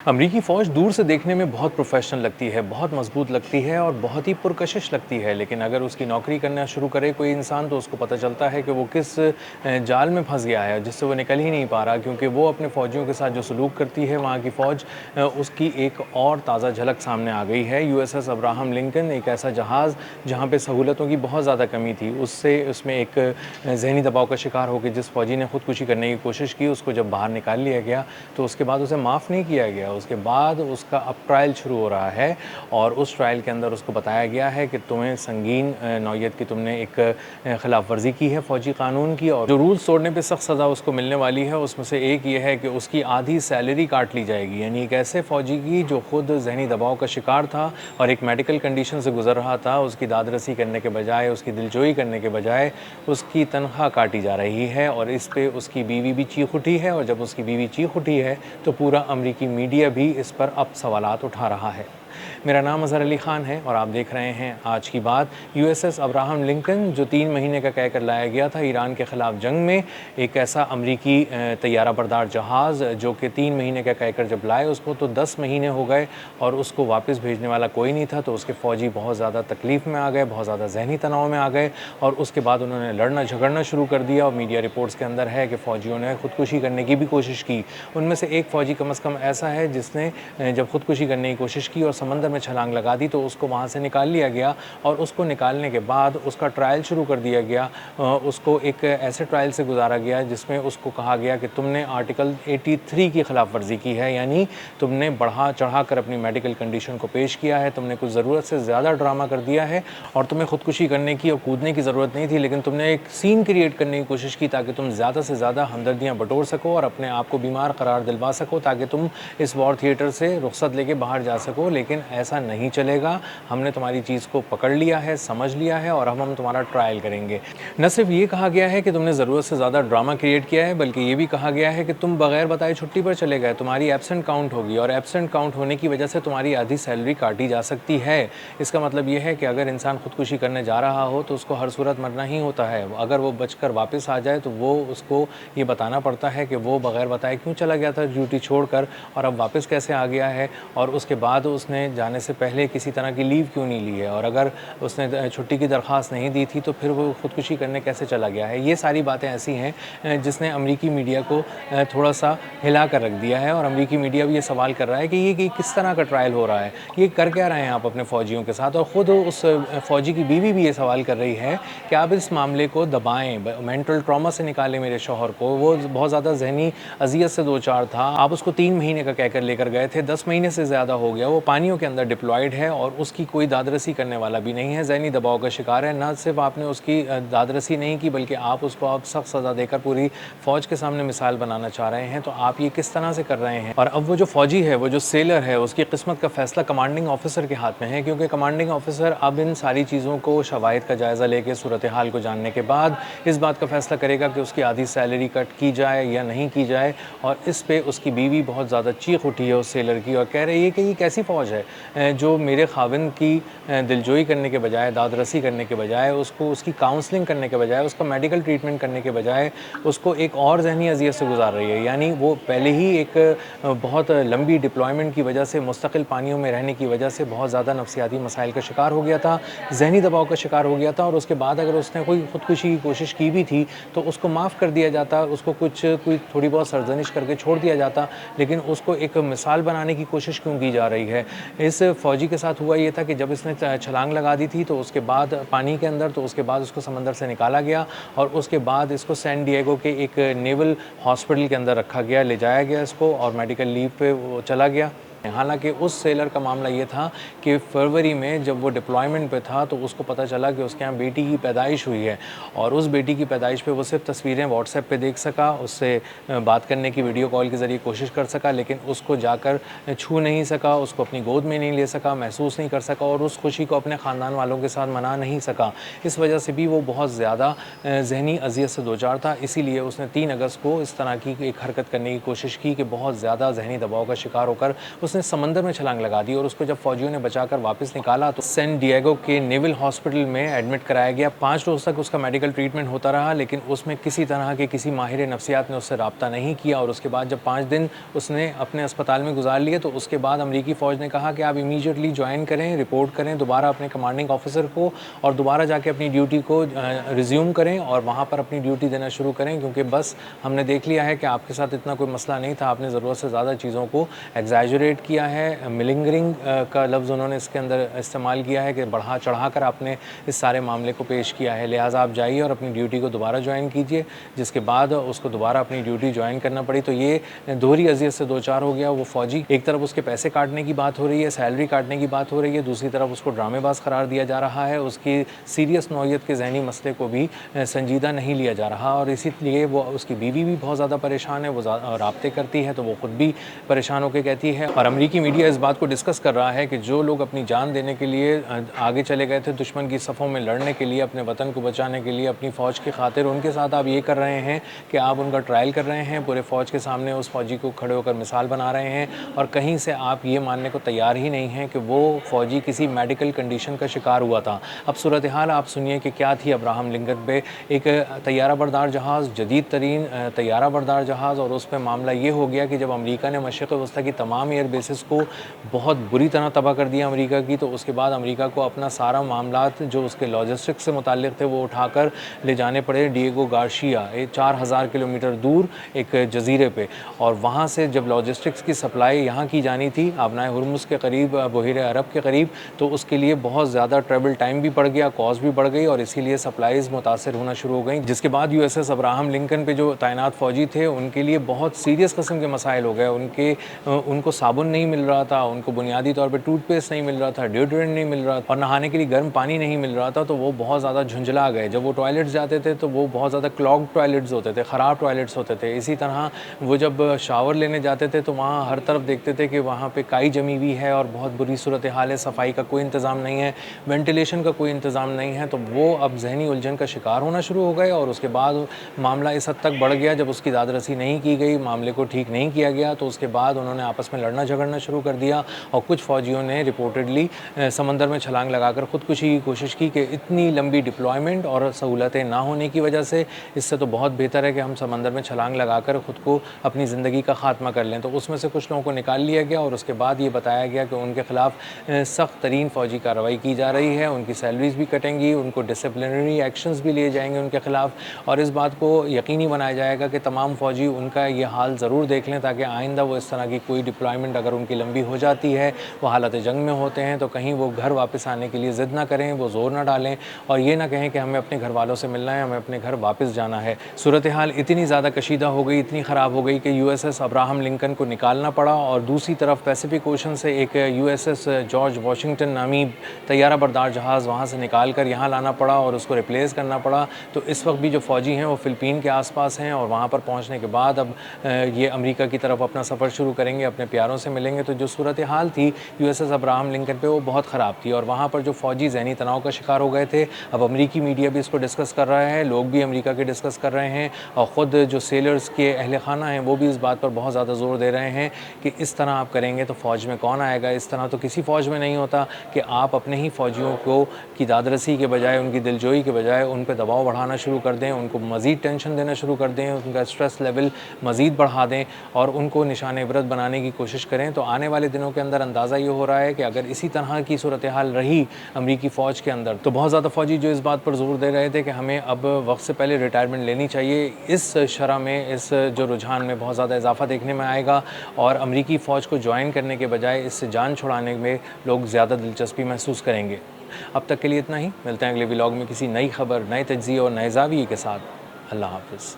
अमरीकी फ़ौज दूर से देखने में बहुत प्रोफेशनल लगती है, बहुत मजबूत लगती है और बहुत ही पुरकशिश लगती है। लेकिन अगर उसकी नौकरी करना शुरू करे कोई इंसान तो उसको पता चलता है कि वो किस जाल में फंस गया है जिससे वो निकल ही नहीं पा रहा, क्योंकि वो अपने फ़ौजियों के साथ जो सलूक करती है वहाँ की फ़ौज, उसकी एक और ताज़ा झलक सामने आ गई है। यूएसएस अब्राहम लिंकन एक ऐसा जहाज़ जहाँ पे सहूलतों की बहुत ज़्यादा कमी थी, उससे उसमें एक जहनी दबाव का शिकार होकर जिस फ़ौजी ने खुदकुशी करने की कोशिश की, उसको जब बाहर निकाल लिया गया तो उसके बाद उसे माफ़ नहीं किया गया। उसके बाद उसका अब ट्रायल शुरू हो रहा है और उस ट्रायल के अंदर उसको बताया गया है कि तुम्हें संगीन नौयत की तुमने एक खिलाफ वर्जी की है फ़ौजी कानून की, और जो रूल्स तोड़ने पे सख्त सज़ा उसको मिलने वाली है उसमें से एक ये है कि उसकी आधी सैलरी काट ली जाएगी। यानी एक ऐसे फ़ौजी की जो खुद जहनी दबाव का शिकार था और एक मेडिकल कंडीशन से गुजर रहा था, उसकी दादरसी करने के बजाय, उसकी दिलजोई करने के बजाय उसकी तनख्वाह काटी जा रही है। और इस पे उसकी बीवी भी चीख उठी है, और जब उसकी बीवी चीख उठी है तो पूरा अमरीकी मीडिया भी इस पर अब सवालात उठा रहा है। मेरा नाम अज़हर अली ख़ान है और आप देख रहे हैं आज की बात। यूएसएस अब्राहम लिंकन जो 3 महीने का कहकर लाया गया था ईरान के ख़िलाफ़ जंग में, एक ऐसा अमरीकी तैयारा बरदार जहाज़ जो कि 3 महीने का कहकर जब लाए उसको तो 10 महीने हो गए और उसको वापस भेजने वाला कोई नहीं था। तो उसके फ़ौजी बहुत ज़्यादा तकलीफ़ में आ गए, बहुत ज़्यादा जहनी तनाव में आ गए और उसके बाद उन्होंने लड़ना झगड़ना शुरू कर दिया। और मीडिया रिपोर्ट्स के अंदर है कि फ़ौजियों ने खुदकुशी करने की भी कोशिश की। उनमें से एक फ़ौजी कम अज़ कम ऐसा है जिसने जब खुदकुशी करने की कोशिश की और समंदर में छलांग लगा दी तो उसको वहाँ से निकाल लिया गया। और उसको निकालने के बाद उसका ट्रायल शुरू कर दिया गया। उसको एक ऐसे ट्रायल से गुजारा गया जिसमें उसको कहा गया कि तुमने आर्टिकल 83 की खिलाफ वर्जी की है, यानी तुमने बढ़ा चढ़ा कर अपनी मेडिकल कंडीशन को पेश किया है, तुमने कुछ ज़रूरत से ज़्यादा ड्रामा कर दिया है और तुम्हें खुदकुशी करने की और कूदने की ज़रूरत नहीं थी, लेकिन तुमने एक सीन क्रिएट करने की कोशिश की ताकि तुम ज़्यादा से ज़्यादा हमदर्दियाँ बटोर सको और अपने आप को बीमार करार दिलवा सको ताकि तुम इस वॉर थिएटर से रुखसत लेके बाहर जा सको। लेकिन ऐसा नहीं चलेगा, हमने तुम्हारी चीज़ को पकड़ लिया है, समझ लिया है और हम तुम्हारा ट्रायल करेंगे। न सिर्फ ये कहा गया है कि तुमने ज़रूरत से ज़्यादा ड्रामा क्रिएट किया है, बल्कि ये भी कहा गया है कि तुम बगैर बताए छुट्टी पर चले गए, तुम्हारी एब्सेंट काउंट होगी और एब्सेंट काउंट होने की वजह से तुम्हारी आधी सैलरी काटी जा सकती है। इसका मतलब ये है कि अगर इंसान खुदकुशी करने जा रहा हो तो उसको हर सूरत मरना ही होता है। अगर वो बचकर वापस आ जाए तो वो उसको ये बताना पड़ता है कि वो बगैर बताए क्यों चला गया था ड्यूटी छोड़कर और अब वापस कैसे आ गया है, और उसके बाद उसने जाने से पहले किसी तरह की लीव क्यों नहीं ली है, और अगर उसने छुट्टी की दरख्वास्त नहीं दी थी तो फिर वो खुदकुशी करने कैसे चला गया है। ये सारी बातें ऐसी हैं जिसने अमरीकी मीडिया को थोड़ा सा हिला कर रख दिया है। और अमरीकी मीडिया भी ये सवाल कर रहा है कि ये किस तरह का ट्रायल हो रहा है, ये कर क्या रहे हैं आप अपने फ़ौजियों के साथ। और ख़ुद उस फ़ौजी की बीवी भी ये सवाल कर रही है कि आप इस मामले को दबाएँ, मेंटल ट्रॉमा से निकालें मेरे शौहर को, वो बहुत ज़्यादा ज़हनी अज़ियत से दो चार था, आप उसको 3 महीने का कहकर लेकर गए थे, 10 महीने से ज़्यादा हो गया, वो पानियों के अंदर डिप्लॉयड है और उसकी कोई दादरसी करने वाला भी नहीं है, ज़हनी दबाव का शिकार है। ना सिर्फ आपने उसकी दादरसी नहीं की बल्कि आप उसको अब सख्त सज़ा देकर पूरी फ़ौज के सामने मिसाल बनाना चाह रहे हैं। तो आप ये किस तरह से कर रहे हैं। और अब वो जो फ़ौजी है, वो जो सेलर है, उसकी किस्मत का फ़ैसला कमांडिंग ऑफिसर के हाथ में है, क्योंकि कमांडिंग ऑफिसर अब इन सारी चीज़ों को शवाहिद का जायज़ा लेकर सूरत हाल को जानने के बाद इस बात का फ़ैसला करेगा कि उसकी आधी सैलरी कट की जाए या नहीं की जाए। और इस पे उसकी बीवी बहुत ज़्यादा चीख उठी है उस सेलर की और कह रही है कि ये कैसी फ़ौज है जो मेरे खाविंद की दिलजोई करने के बजाय, दादरसी करने के बजाय, उसको उसकी काउंसलिंग करने के बजाय, उसका मेडिकल ट्रीटमेंट करने के बजाय उसको एक और ज़हनी अज़ियत से गुजार रही है। यानी वो पहले ही एक बहुत लंबी डिप्लॉयमेंट की वजह से, मुस्तकिल पानियों में रहने की वजह से बहुत ज़्यादा नफ्सियाती मसाइल का शिकार हो गया था, ज़हनी दबाव का शिकार हो गया था। और उसके बाद अगर उसने कोई खुदकुशी की कोशिश की भी थी तो उसको माफ़ कर दिया जाता, उसको कोई थोड़ी बहुत सरजनिश करके छोड़ दिया जाता, लेकिन उसको एक मिसाल बनाने की कोशिश क्यों की जा रही है। इस फ़ौजी के साथ हुआ ये था कि जब इसने छलांग लगा दी थी तो उसके बाद पानी के अंदर, तो उसके बाद उसको समंदर से निकाला गया और उसके बाद इसको सैन डिएगो के एक नेवल हॉस्पिटल के अंदर रखा गया, ले जाया गया इसको और मेडिकल लीव पे वो चला गया। हालांकि उस सेलर का मामला ये था कि फरवरी में जब वो डिप्लॉयमेंट पे था तो उसको पता चला कि उसके यहाँ बेटी की पैदाइश हुई है और उस बेटी की पैदाइश पे वो सिर्फ तस्वीरें व्हाट्सएप पे देख सका, उससे बात करने की वीडियो कॉल के ज़रिए कोशिश कर सका, लेकिन उसको जाकर छू नहीं सका, उसको अपनी गोद में नहीं ले सका, महसूस नहीं कर सका और उस खुशी को अपने ख़ानदान वालों के साथ मना नहीं सका। इस वजह से भी वो बहुत ज़्यादा जहनी अजियत से दो चार था। इसीलिए उसने 3 अगस्त को इस तरह की एक हरकत करने की कोशिश की कि बहुत ज़्यादा जहनी दबाव का शिकार होकर उसने समंदर में छलांग लगा दी और उसको जब फौजियों ने बचाकर वापस निकाला तो सैन डिएगो के नेवल हॉस्पिटल में एडमिट कराया गया। 5 रोज़ तक उसका मेडिकल ट्रीटमेंट होता रहा, लेकिन उसमें किसी तरह के किसी माहिर नफ्सियात ने उससे रब्ता नहीं किया और उसके बाद जब 5 दिन उसने अपने अस्पताल में गुजार लिए तो उसके बाद अमेरिकी फ़ौज ने कहा कि आप इमीडिएटली ज्वाइन करें, रिपोर्ट करें दोबारा अपने कमांडिंग ऑफिसर को और दोबारा जाके अपनी ड्यूटी को रिज्यूम करें और वहाँ पर अपनी ड्यूटी देना शुरू करें, क्योंकि बस हमने देख लिया है कि आपके साथ इतना कोई मसला नहीं था, आपने ज़रूरत से ज़्यादा चीज़ों को एग्जैजरेट किया है। मिलिंगरिंग का लफ्ज़ उन्होंने इसके अंदर इस्तेमाल किया है कि बढ़ा चढ़ा कर आपने इस सारे मामले को पेश किया है, लिहाजा आप जाइए और अपनी ड्यूटी को दोबारा ज्वाइन कीजिए। जिसके बाद उसको दोबारा अपनी ड्यूटी ज्वाइन करना पड़ी। तो ये दोहरी अज़ियत से दो चार हो गया वो फ़ौजी। एक तरफ उसके पैसे काटने की बात हो रही है, सैलरी काटने की बात हो रही है, दूसरी तरफ उसको ड्रामेबाज करार दिया जा रहा है, उसकी सीरियस नौइयत के ज़हनी मसले को भी संजीदा नहीं लिया जा रहा और इसीलिए वो उसकी बीवी भी बहुत ज़्यादा परेशान है। वो राब्ते करती है तो वो ख़ुद भी परेशान होकर कहती है और अमेरिकी मीडिया इस बात को डिस्कस कर रहा है कि जो लोग अपनी जान देने के लिए आगे चले गए थे दुश्मन की सफ़ों में लड़ने के लिए, अपने वतन को बचाने के लिए, अपनी फ़ौज की खातिर, उनके साथ आप ये कर रहे हैं कि आप उनका ट्रायल कर रहे हैं, पूरे फ़ौज के सामने उस फ़ौजी को खड़े होकर मिसाल बना रहे हैं और कहीं से आप ये मानने को तैयार ही नहीं हैं कि वो फ़ौजी किसी मेडिकल कंडीशन का शिकार हुआ था। अब सूरत हाल आप सुनिए कि क्या थी। अब्राहम लिंकन पे एक तैयारा बरदार जहाज़, जदीद तरीन तैयारा बरदार जहाज़, और उस पर मामला ये हो गया कि जब अमेरिका ने मशरिक़ वस्ती की तमाम एयर बेसिस को बहुत बुरी तरह तबाह कर दिया अमेरिका की, तो उसके बाद अमेरिका को अपना सारा मामलात जो उसके लॉजिस्टिक्स से मुताल्लिक़ थे वो उठाकर ले जाने पड़े डिएगो गार्शिया, 4000 किलोमीटर दूर एक जजीरे पे। और वहाँ से जब लॉजिस्टिक्स की सप्लाई यहाँ की जानी थी आबनाए हुर्मुज़ के करीब, बहिर अरब के करीब, तो उसके लिए बहुत ज़्यादा ट्रेवल टाइम भी बढ़ गया, कॉस्ट भी बढ़ गई और इसीलिए सप्लाईज़ मुतासर होना शुरू हो गई। जिसके बाद यूएसएस अब्राहम लिंकन पे जो तैनात फ़ौजी थे उनके लिए बहुत सीरियस किस्म के मसाइल हो गए। उनको साबुन नहीं मिल रहा था, उनको बुनियादी तौर पर टूथपेस्ट नहीं मिल रहा था, डिओड्रेंट नहीं मिल रहा था और नहाने के लिए गर्म पानी नहीं मिल रहा था, तो वो बहुत ज़्यादा झुंझला गए। जब वो टॉयलेट्स जाते थे तो वो बहुत ज़्यादा क्लॉग टॉयलेट्स होते थे, ख़राब टॉयलेट्स होते थे। इसी तरह वो जब शावर लेने जाते थे तो वहाँ हर तरफ देखते थे कि वहाँ पे काई जमी हुई है और बहुत बुरी सूरत हाल है, सफाई का कोई इंतज़ाम नहीं है, वेंटिलेशन का कोई इंतज़ाम नहीं है। तो वो अब जहनी उलझन का शिकार होना शुरू हो गए और उसके बाद मामला इस हद तक बढ़ गया। जब उसकी दादरसी नहीं की गई, मामले को ठीक नहीं किया गया, तो उसके बाद उन्होंने आपस में लड़ना झगड़ना शुरू कर दिया और कुछ फ़ौजियों ने रिपोर्टेडली समंदर में छलांग लगाकर ख़ुदकुशी की कोशिश की कि इतनी लंबी डिप्लॉयमेंट और सहूलतें ना होने की वजह से इससे तो बहुत बेहतर है कि हम समंदर में छलांग लगाकर ख़ुद को अपनी ज़िंदगी का ख़ात्मा कर लें। तो उसमें से कुछ लोगों को निकाल लिया गया और उसके बाद ये बताया गया कि उनके ख़िलाफ़ सख्त तरीन फ़ौजी कार्रवाई की जा रही है, उनकी सैलरीज़ भी कटेंगी, उनको डिसिप्लिनरी एक्शंस भी लिए जाएंगे उनके ख़िलाफ़ और इस बात को यकीनी बनाया जाएगा कि तमाम फ़ौजी उनका ये हाल ज़रूर देख लें ताकि आइंदा वो इस तरह की कोई डिप्लॉयमेंट अगर उनकी लंबी हो जाती है, वो हालत जंग में होते हैं, तो कहीं वो घर वापस आने के लिए ज़िद ना करें, वो ज़ोर ना डालें और ये ना कहें कि हमें अपने घर वालों से मिलना है, हमें अपने घर वापस जाना है। सूरत हाल इतनी ज़्यादा कशीदा हो गई, इतनी ख़राब हो गई कि यूएसएस अब्राहम लिंकन को निकालना पड़ा और दूसरी तरफ पैसिफिक ओशन से एक यूएसएस जॉर्ज वाशिंगटन नामी तैयारा बरदार जहाज़ वहाँ से निकाल कर यहाँ लाना पड़ा और उसको रिप्लेस करना पड़ा। तो इस वक्त भी जो फ़ौजी हैं वो फ़िलिपीन के आसपास हैं और वहाँ पर पहुँचने के बाद अब ये अमेरिका की तरफ अपना सफ़र शुरू करेंगे, अपने प्यारों से मिलेंगे। तो जो सूरत हाल थी यूएसएस अब्राहम लिंकन पे वो बहुत ख़राब थी और वहाँ पर जो फ़ौजी ज़हनी तनाव का शिकार हो गए थे, अब अमेरिकी मीडिया भी इसको डिस्कस कर रहा है, लोग भी अमेरिका के डिस्कस कर रहे हैं और ख़ुद जो सेलर्स के अहल खाना हैं वो भी इस बात पर बहुत ज़्यादा ज़ोर दे रहे हैं कि इस तरह आप करेंगे तो फ़ौज में कौन आएगा। इस तरह तो किसी फ़ौज में नहीं होता कि आप अपने ही फ़ौजियों को की दादरसी के बजाय, उनकी दिलजोई के बजाय उन पर दबाव बढ़ाना शुरू कर दें, उनको मज़ीद टेंशन देना शुरू कर दें, उनका स्ट्रेस लेवल मज़ीद बढ़ा दें और उनको निशान इबरत बनाने की कोशिश करें। तो आने वाले दिनों के अंदर अंदाज़ा ये हो रहा है कि अगर इसी तरह की सूरत हाल रही अमरीकी फ़ौज के अंदर तो बहुत ज़्यादा फ़ौजी जो इस बात पर ज़ोर दे रहे थे कि हमें अब वक्त से पहले रिटायरमेंट लेनी चाहिए, इस शरह में, इस जो रुझान में बहुत ज़्यादा इजाफा देखने में आएगा और अमरीकी फ़ौज को ज्वाइन करने के बजाय इससे जान छुड़ाने में लोग ज़्यादा दिलचस्पी महसूस करेंगे। अब तक के लिए इतना ही, मिलते हैं अगले व्लॉग में किसी नई खबर, नए तज्ज़िये और नए ज़ाविये के साथ। अल्लाह हाफ़िज़।